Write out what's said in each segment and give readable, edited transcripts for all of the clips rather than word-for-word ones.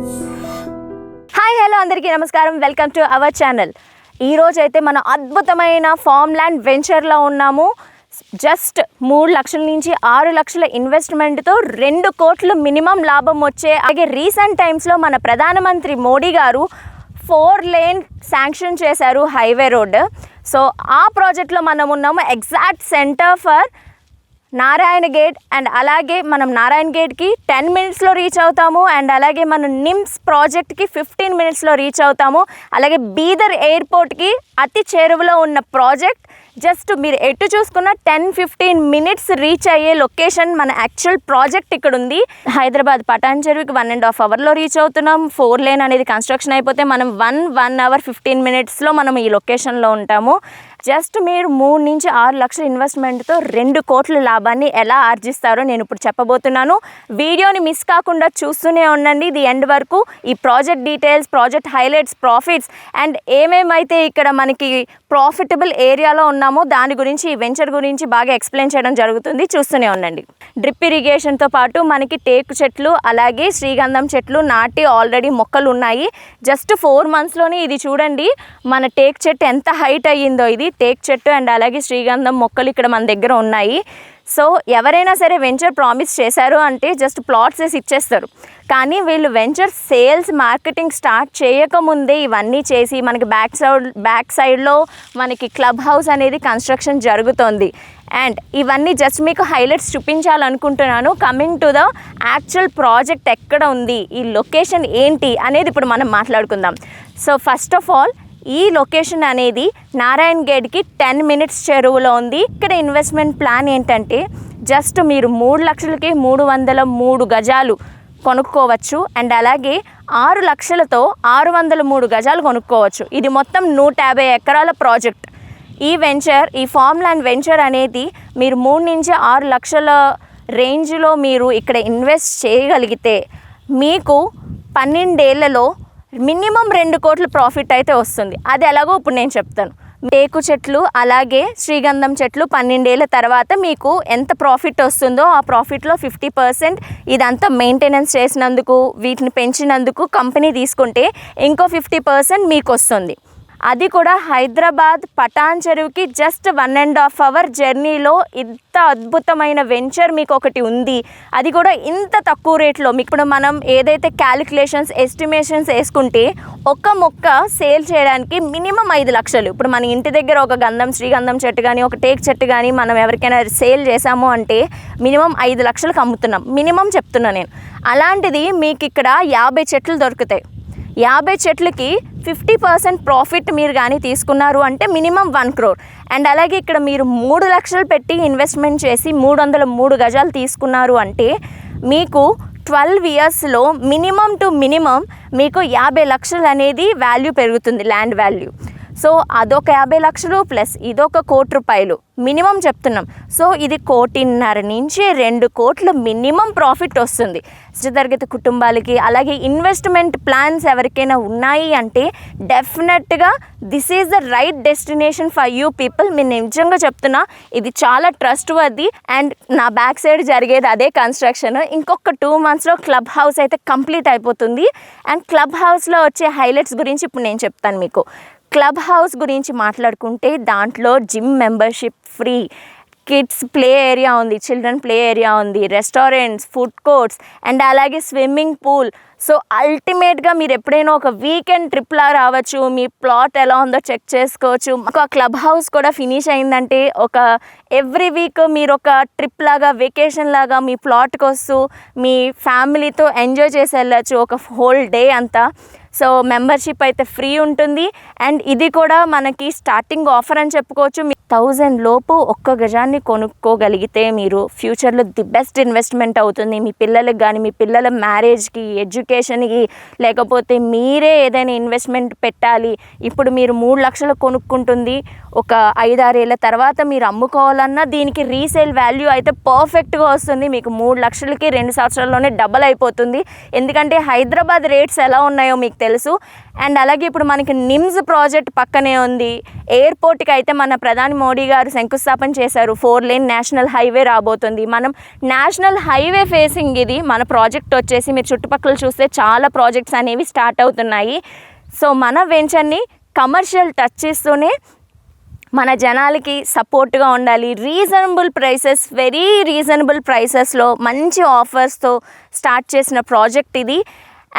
Hi hello అందరికీ నమస్కారం. Welcome to our channel. ఈరోజు అయితే మన అద్భుతమైన ఫామ్ ల్యాండ్ వెంచర్లో ఉన్నాము. జస్ట్ 3 లక్షల నుంచి 6 లక్షల ఇన్వెస్ట్మెంట్తో 2 కోట్లు మినిమం లాభం వచ్చే. అలాగే రీసెంట్ టైమ్స్లో మన ప్రధానమంత్రి మోడీ గారు 4 లేన్ శాంక్షన్ చేశారు హైవే రోడ్. సో ఆ ప్రాజెక్ట్లో మనం ఉన్నాము. Exact centre for Narayana gate. And అలాగే మనం నారాయణ గేట్కి 10 మినిట్స్లో రీచ్ అవుతాము. అండ్ అలాగే మనం నిమ్స్ ప్రాజెక్ట్కి 15 మినిట్స్లో రీచ్ అవుతాము. అలాగే బీదర్ ఎయిర్పోర్ట్కి అతి చేరువలో ఉన్న ప్రాజెక్ట్. జస్ట్ మీరు ఎటు చూసుకున్న 10-15 మినిట్స్ రీచ్ అయ్యే లొకేషన్ మన యాక్చువల్ ప్రాజెక్ట్ ఇక్కడ ఉంది. హైదరాబాద్ పటాన్ చెరువుకి 1.5 అవర్లో రీచ్ అవుతున్నాం. 4 లేన్ అనేది కన్స్ట్రక్షన్ అయిపోతే మనం 1 అవర్ 15 మినిట్స్లో మనం ఈ లొకేషన్లో ఉంటాము. జస్ట్ మీరు 3 నుంచి 6 లక్షల ఇన్వెస్ట్మెంట్తో 2 కోట్ల లాభాన్ని ఎలా ఆర్జిస్తారో నేను ఇప్పుడు చెప్పబోతున్నాను. వీడియోని మిస్ కాకుండా చూస్తూనే ఉండండి ది ఎండ్ వరకు. ఈ project details, project highlights, profits and ఏమేమైతే ఇక్కడ మనకి ప్రాఫిటబుల్ ఏరియాలో ఉన్నామో దాని గురించి, ఈ వెంచర్ గురించి బాగా ఎక్స్ప్లెయిన్ చేయడం జరుగుతుంది. చూస్తూనే ఉండండి. డ్రిప్ ఇరిగేషన్తో పాటు మనకి టేకు చెట్లు అలాగే శ్రీగంధం చెట్లు నాటి ఆల్రెడీ మొక్కలు ఉన్నాయి. జస్ట్ 4 మంత్స్లోనే ఇది చూడండి మన టేక్ చెట్టు ఎంత హైట్ అయ్యిందో. ఇది టేక్ చెట్టు అండ్ అలాగే శ్రీగంధం మొక్కలు ఇక్కడ మన దగ్గర ఉన్నాయి. సో ఎవరైనా సరే వెంచర్ ప్రామిస్ చేశారు అంటే జస్ట్ ప్లాట్స్ వేసి ఇచ్చేస్తారు. కానీ వీళ్ళు వెంచర్ సేల్స్ మార్కెటింగ్ స్టార్ట్ చేయకముందే ఇవన్నీ చేసి మనకి బ్యాక్ సైడ్లో మనకి క్లబ్ హౌస్ అనేది కన్స్ట్రక్షన్ జరుగుతోంది. అండ్ ఇవన్నీ జస్ట్ మీకు హైలైట్స్ చూపించాలనుకుంటున్నాను. Coming to the actual project ఎక్కడ ఉంది, ఈ లొకేషన్ ఏంటి అనేది ఇప్పుడు మనం మాట్లాడుకుందాం. సో ఫస్ట్ ఆఫ్ ఆల్ ఈ లొకేషన్ అనేది నారాయణ గేట్కి 10 మినిట్స్ చెరువులో ఉంది. ఇక్కడ ఇన్వెస్ట్మెంట్ ప్లాన్ ఏంటంటే జస్ట్ మీరు 3 లక్షలకి 303 గజాలు కొనుక్కోవచ్చు. అండ్ అలాగే 6 లక్షలతో 603 గజాలు కొనుక్కోవచ్చు. ఇది మొత్తం 150 ఎకరాల ప్రాజెక్ట్. ఈ వెంచర్, ఈ ఫామ్ ల్యాండ్ వెంచర్ అనేది మీరు 3 నుంచి 6 లక్షల రేంజ్లో మీరు ఇక్కడ ఇన్వెస్ట్ చేయగలిగితే మీకు 12 ఏళ్లలో మినిమం 2 కోట్ల ప్రాఫిట్ అయితే వస్తుంది. అది ఎలాగో ఇప్పుడు నేను చెప్తాను. టేకు చెట్లు అలాగే శ్రీగంధం చెట్లు 12 ఏళ్ళ తర్వాత మీకు ఎంత ప్రాఫిట్ వస్తుందో ఆ ప్రాఫిట్లో 50% ఇదంతా మెయింటెనెన్స్ చేసినందుకు, వీటిని పెంచినందుకు కంపెనీ తీసుకుంటే ఇంకో 50% మీకు వస్తుంది. అది కూడా హైదరాబాద్ పటాన్ చెరువుకి జస్ట్ 1.5 అవర్ జర్నీలో ఇంత అద్భుతమైన వెంచర్ మీకు ఒకటి ఉంది. అది కూడా ఇంత తక్కువ రేట్లో. మీకు ఇప్పుడు మనం ఏదైతే క్యాలిక్యులేషన్స్, ఎస్టిమేషన్స్ వేసుకుంటే ఒక మొక్క సేల్ చేయడానికి మినిమం 5 లక్షలు. ఇప్పుడు మన ఇంటి దగ్గర ఒక శ్రీగంధం చెట్టు కానీ ఒక టేక్ చెట్టు కానీ మనం ఎవరికైనా సేల్ చేసాము అంటే మినిమం 5 లక్షలకు అమ్ముతున్నాం. మినిమం చెప్తున్నా నేను. అలాంటిది మీకు ఇక్కడ 50 చెట్లు దొరుకుతాయి. 50 చెట్లకి 50% ప్రాఫిట్ మీరు కానీ తీసుకున్నారు అంటే మినిమం 1 crore. అండ్ అలాగే ఇక్కడ మీరు 3 లక్షలు పెట్టి ఇన్వెస్ట్మెంట్ చేసి 303 గజాలు తీసుకున్నారు అంటే మీకు 12 ఇయర్స్లో మినిమం టు మినిమం మీకు 50 లక్షలు అనేది వాల్యూ పెరుగుతుంది, ల్యాండ్ వాల్యూ. సో అదొక 50 లక్షలు ప్లస్ ఇదొక 1 కోటి రూపాయలు మినిమం చెప్తున్నాం. సో ఇది 1.5 కోటి నుంచి 2 కోట్లు మినిమం ప్రాఫిట్ వస్తుంది మధ్యతరగతి కుటుంబాలకి. అలాగే ఇన్వెస్ట్మెంట్ ప్లాన్స్ ఎవరికైనా ఉన్నాయి అంటే డెఫినెట్గా this is the right destination for you people. మీరు నిజంగా చెప్తున్నా ఇది చాలా ట్రస్ట్ వర్ది. అండ్ నా బ్యాక్ సైడ్ జరిగేది అదే కన్స్ట్రక్షన్. ఇంకొక 2 మంత్స్లో క్లబ్ హౌస్ అయితే కంప్లీట్ అయిపోతుంది. అండ్ క్లబ్ హౌస్లో వచ్చే హైలైట్స్ గురించి ఇప్పుడు నేను చెప్తాను మీకు. క్లబ్ హౌస్ గురించి మాట్లాడుకుంటే దాంట్లో gym membership free, kids play area ఉంది, చిల్డ్రన్ ప్లే ఏరియా ఉంది, రెస్టారెంట్స్, ఫుడ్ కోర్ట్స్ అండ్ అలాగే స్విమ్మింగ్ పూల్. సో అల్టిమేట్గా మీరు ఎప్పుడైనా ఒక వీకెండ్ ట్రిప్లా రావచ్చు, మీ ప్లాట్ ఎలా ఉందో చెక్ చేసుకోవచ్చు. ఒక క్లబ్ హౌస్ కూడా ఫినిష్ అయిందంటే ఒక ఎవ్రీ వీక్ మీరు ఒక ట్రిప్ లాగా, వెకేషన్ లాగా మీ ప్లాట్కి వస్తూ మీ ఫ్యామిలీతో ఎంజాయ్ చేసి వెళ్ళచ్చు ఒక హోల్ డే అంతా. సో మెంబర్షిప్ అయితే ఫ్రీ ఉంటుంది. అండ్ ఇది కూడా మనకి స్టార్టింగ్ ఆఫర్ అని చెప్పుకోవచ్చు. 1000 లోపు 1 గజాన్ని కొనుక్కోగలిగితే మీరు ఫ్యూచర్లో ది బెస్ట్ ఇన్వెస్ట్మెంట్ అవుతుంది. మీ పిల్లలకు కానీ, మీ పిల్లల మ్యారేజ్కి, ఎడ్యుకేషన్కి, లేకపోతే మీరే ఏదైనా ఇన్వెస్ట్మెంట్ పెట్టాలి. ఇప్పుడు మీరు 3 లక్షలు కొనుక్కుంటుంది ఒక 5-6 ఏళ్ళ తర్వాత మీరు అమ్ముకోవాలన్నా దీనికి రీసేల్ వాల్యూ అయితే పర్ఫెక్ట్గా వస్తుంది. మీకు 3 లక్షలకి 2 సంవత్సరాల్లోనే డబల్ అయిపోతుంది. ఎందుకంటే హైదరాబాద్ రేట్స్ ఎలా ఉన్నాయో మీకు తెలుసు. అండ్ అలాగే ఇప్పుడు మనకి నిమ్స్ ప్రాజెక్ట్ పక్కనే ఉంది. ఎయిర్పోర్ట్కి అయితే మన ప్రధాని మోడీ గారు శంకుస్థాపన చేశారు. 4 లేన్ నేషనల్ హైవే రాబోతుంది. మనం నేషనల్ హైవే ఫేసింగ్ ఇది మన ప్రాజెక్ట్ వచ్చేసి. మీరు చుట్టుపక్కల చూస్తే చాలా ప్రాజెక్ట్స్ అనేవి స్టార్ట్ అవుతున్నాయి. సో మన వెంచర్ని కమర్షియల్ టచ్ ఇస్తూనే మన జనాలకి సపోర్ట్గా ఉండాలి. రీజనబుల్ ప్రైసెస్, వెరీ రీజనబుల్ ప్రైసెస్లో మంచి ఆఫర్స్తో స్టార్ట్ చేసిన ప్రాజెక్ట్ ఇది.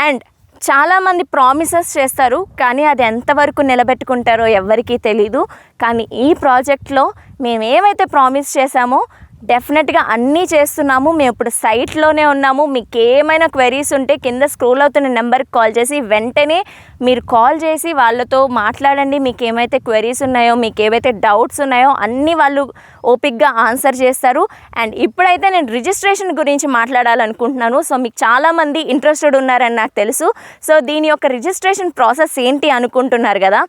అండ్ చాలామంది ప్రామిసెస్ చేస్తారు, కానీ అది ఎంతవరకు నిలబెట్టుకుంటారో ఎవరికీ తెలీదు. కానీ ఈ ప్రాజెక్ట్లో మేము ఏమైతే ప్రామిస్ చేశామో డెఫినెట్గా అన్నీ చేస్తున్నాము. మేము ఇప్పుడు సైట్లోనే ఉన్నాము. మీకు ఏమైనా క్వెరీస్ ఉంటే కింద స్క్రోల్ అవుతున్న నెంబర్కి కాల్ చేసి వెంటనే మీరు కాల్ చేసి వాళ్ళతో మాట్లాడండి. మీకు ఏమైతే క్వెరీస్ ఉన్నాయో, మీకు ఏవైతే డౌట్స్ ఉన్నాయో అన్నీ వాళ్ళు ఓపిక్గా ఆన్సర్ చేస్తారు. అండ్ ఇప్పుడైతే నేను రిజిస్ట్రేషన్ గురించి మాట్లాడాలనుకుంటున్నాను. సో మీకు చాలామంది ఇంట్రెస్టెడ్ ఉన్నారని నాకు తెలుసు. సో దీని యొక్క రిజిస్ట్రేషన్ ప్రాసెస్ ఏంటి అనుకుంటున్నారు కదా.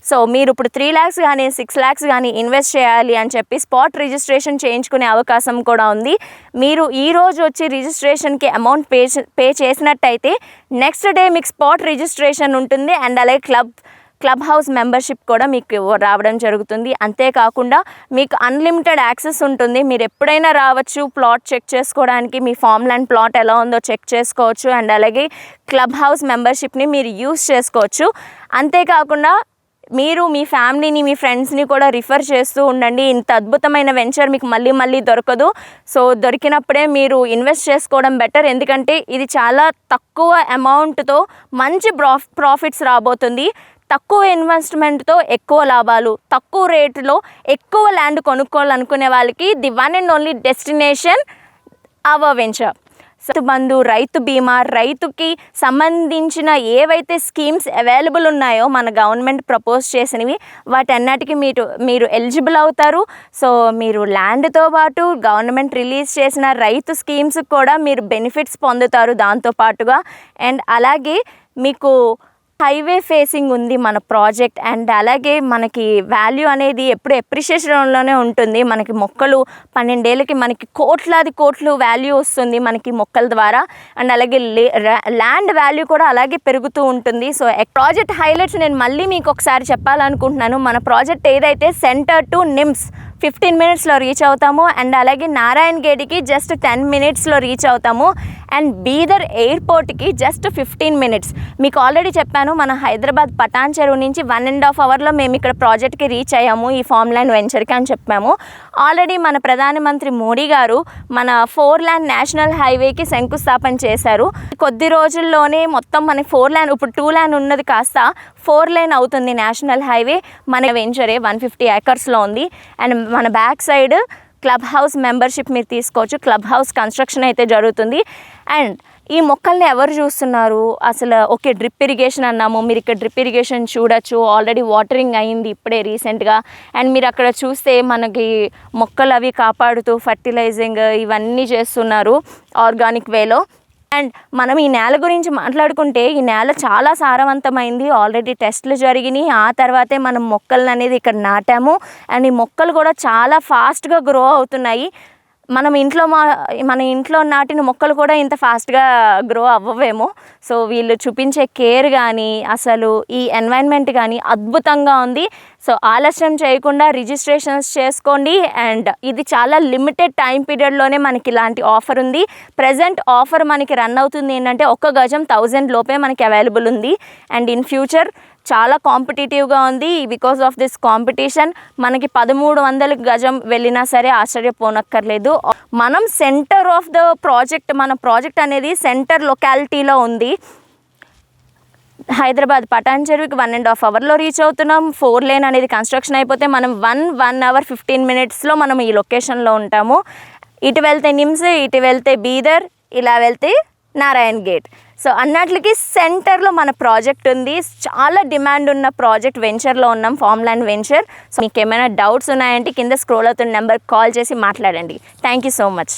సో మీరు ఇప్పుడు 3 lakhs కానీ 6 lakhs కానీ ఇన్వెస్ట్ చేయాలి అని చెప్పి స్పాట్ రిజిస్ట్రేషన్ చేయించుకునే అవకాశం కూడా ఉంది. మీరు ఈరోజు వచ్చి రిజిస్ట్రేషన్కి అమౌంట్ పే చేసినట్టయితే నెక్స్ట్ డే మీకు స్పాట్ రిజిస్ట్రేషన్ ఉంటుంది. అండ్ అలాగే క్లబ్ హౌస్ మెంబర్షిప్ కూడా మీకు రావడం జరుగుతుంది. అంతేకాకుండా మీకు అన్లిమిటెడ్ యాక్సెస్ ఉంటుంది. మీరు ఎప్పుడైనా రావచ్చు ప్లాట్ చెక్ చేసుకోవడానికి. మీ ఫామ్ ల్యాండ్ ప్లాట్ ఎలా ఉందో చెక్ చేసుకోవచ్చు. అండ్ అలాగే క్లబ్ హౌస్ మెంబర్షిప్ని మీరు యూస్ చేసుకోవచ్చు. అంతేకాకుండా మీరు మీ ఫ్యామిలీని, మీ ఫ్రెండ్స్ని కూడా రిఫర్ చేస్తూ ఉండండి. ఇంత అద్భుతమైన వెంచర్ మీకు మళ్ళీ దొరకదు. సో దొరికినప్పుడే మీరు ఇన్వెస్ట్ చేసుకోవడం బెటర్. ఎందుకంటే ఇది చాలా తక్కువ అమౌంట్తో మంచి ప్రాఫిట్స్ రాబోతుంది. తక్కువ ఇన్వెస్ట్మెంట్తో ఎక్కువ లాభాలు, తక్కువ రేటులో ఎక్కువ ల్యాండ్ కొనుక్కోవాలనుకునే వాళ్ళకి the one and only destination our venture. Bandhu, Rythu Bima, రైతుకి సంబంధించిన ఏవైతే స్కీమ్స్ అవైలబుల్ ఉన్నాయో మన గవర్నమెంట్ ప్రపోజ్ చేసినవి వాటన్నిటికీ మీరు ఎలిజిబుల్ అవుతారు. సో మీరు ల్యాండ్తో పాటు గవర్నమెంట్ రిలీజ్ చేసిన రైతు స్కీమ్స్ కూడా మీరు బెనిఫిట్స్ పొందుతారు దాంతోపాటుగా. అండ్ అలాగే మీకు హైవే ఫేసింగ్ ఉంది మన ప్రాజెక్ట్. అండ్ అలాగే మనకి వాల్యూ అనేది ఎప్పుడు ఎప్రిషియేషన్లోనే ఉంటుంది. మనకి మొక్కలు 12 ఏళ్ళకి మనకి కోట్లు వాల్యూ వస్తుంది మనకి మొక్కల ద్వారా. అండ్ అలాగే ల్యాండ్ వాల్యూ కూడా అలాగే పెరుగుతూ ఉంటుంది. సో ప్రాజెక్ట్ హైలైట్స్ నేను మళ్ళీ మీకు ఒకసారి చెప్పాలనుకుంటున్నాను. మన ప్రాజెక్ట్ ఏదైతే సెంటర్ టు నిమ్స్ 15 minutesలో రీచ్ అవుతాము. అండ్ అలాగే నారాయణగేడ్కి జస్ట్ 10 minutesలో రీచ్ అవుతాము. అండ్ బీదర్ ఎయిర్పోర్ట్కి జస్ట్ 15 minutes. మీకు ఆల్రెడీ చెప్పాను మన హైదరాబాద్ పటాన్ చెరువు నుంచి 1.5 hourలో మేము ఇక్కడ ప్రాజెక్ట్కి రీచ్ అయ్యాము, ఈ ఫామ్ ల్యాండ్ వెంచర్కి అని చెప్పాము. ఆల్రెడీ మన ప్రధానమంత్రి మోడీ గారు మన 4 lane నేషనల్ హైవేకి శంకుస్థాపన చేశారు. కొద్ది రోజుల్లోనే మొత్తం మన 4 lane ఇప్పుడు 2 lane ఉన్నది కాస్త 4 lane అవుతుంది నేషనల్ హైవే. మన వెంచరే 150 acresలో ఉంది. అండ్ మన back side club house membership మీరు తీసుకోవచ్చు. క్లబ్ హౌస్ కన్స్ట్రక్షన్ అయితే జరుగుతుంది. అండ్ ఈ మొక్కల్ని ఎవరు చూస్తున్నారు అసలు? ఓకే, డ్రిప్ ఇరిగేషన్ అన్నాము. మీరు ఇక్కడ డ్రిప్ ఇరిగేషన్ చూడొచ్చు. ఆల్రెడీ వాటరింగ్ అయింది ఇప్పుడే రీసెంట్గా. అండ్ మీరు అక్కడ చూస్తే మనకి మొక్కలు అవి కాపాడుతూ ఫర్టిలైజింగ్ ఇవన్నీ చేస్తున్నారు ఆర్గానిక్ వేలో. అండ్ మనం ఈ నేల గురించి మాట్లాడుకుంటే ఈ నేల చాలా సారవంతమైంది. ఆల్రెడీ టెస్టులు జరిగినాయి. ఆ తర్వాతే మనం మొక్కలను అనేది ఇక్కడ నాటాము. అండ్ ఈ మొక్కలు కూడా చాలా ఫాస్ట్గా గ్రో అవుతున్నాయి. మన ఇంట్లో నాటిన మొక్కలు కూడా ఇంత ఫాస్ట్గా గ్రో అవ్వవేమో. సో వీళ్ళు చూపించే కేర్ కానీ అసలు ఈ ఎన్వైర్న్మెంట్ కానీ అద్భుతంగా ఉంది. సో ఆలస్యం చేయకుండా రిజిస్ట్రేషన్స్ చేసుకోండి. అండ్ ఇది చాలా లిమిటెడ్ టైం పీరియడ్లోనే మనకి ఇలాంటి ఆఫర్ ఉంది. ప్రజెంట్ ఆఫర్ మనకి రన్ అవుతుంది ఏంటంటే 1 గజం 1000 లోపే మనకి అవైలబుల్ ఉంది. అండ్ ఇన్ ఫ్యూచర్ చాలా కాంపిటేటివ్గా ఉంది. బికాస్ ఆఫ్ దిస్ కాంపిటీషన్ మనకి 1300 గజం వెళ్ళినా సరే ఆశ్చర్యపోనక్కర్లేదు. మనం సెంటర్ ఆఫ్ ద ప్రాజెక్ట్, మన ప్రాజెక్ట్ అనేది సెంటర్ లొకాలిటీలో ఉంది. హైదరాబాద్ పటాన్ చెరువుకి 1.5 hourలో రీచ్ అవుతున్నాం. 4 lane అనేది కన్స్ట్రక్షన్ అయిపోతే మనం 1 hour 15 minutesలో మనం ఈ లొకేషన్లో ఉంటాము. ఇటు వెళ్తే నిమ్స్, ఇటు వెళ్తే బీదర్, ఇలా వెళ్తే నారాయణగేట్. సో అన్నట్లకి సెంటర్లో మన ప్రాజెక్ట్ ఉంది. చాలా డిమాండ్ ఉన్న ప్రాజెక్ట్ వెంచర్లో ఉన్నాం, ఫామ్ ల్యాండ్ వెంచర్. సో మీకు ఏమైనా డౌట్స్ ఉన్నాయంటే కింద స్క్రోల్ అవుతున్న నెంబర్కి కాల్ చేసి మాట్లాడండి. Thank you so much.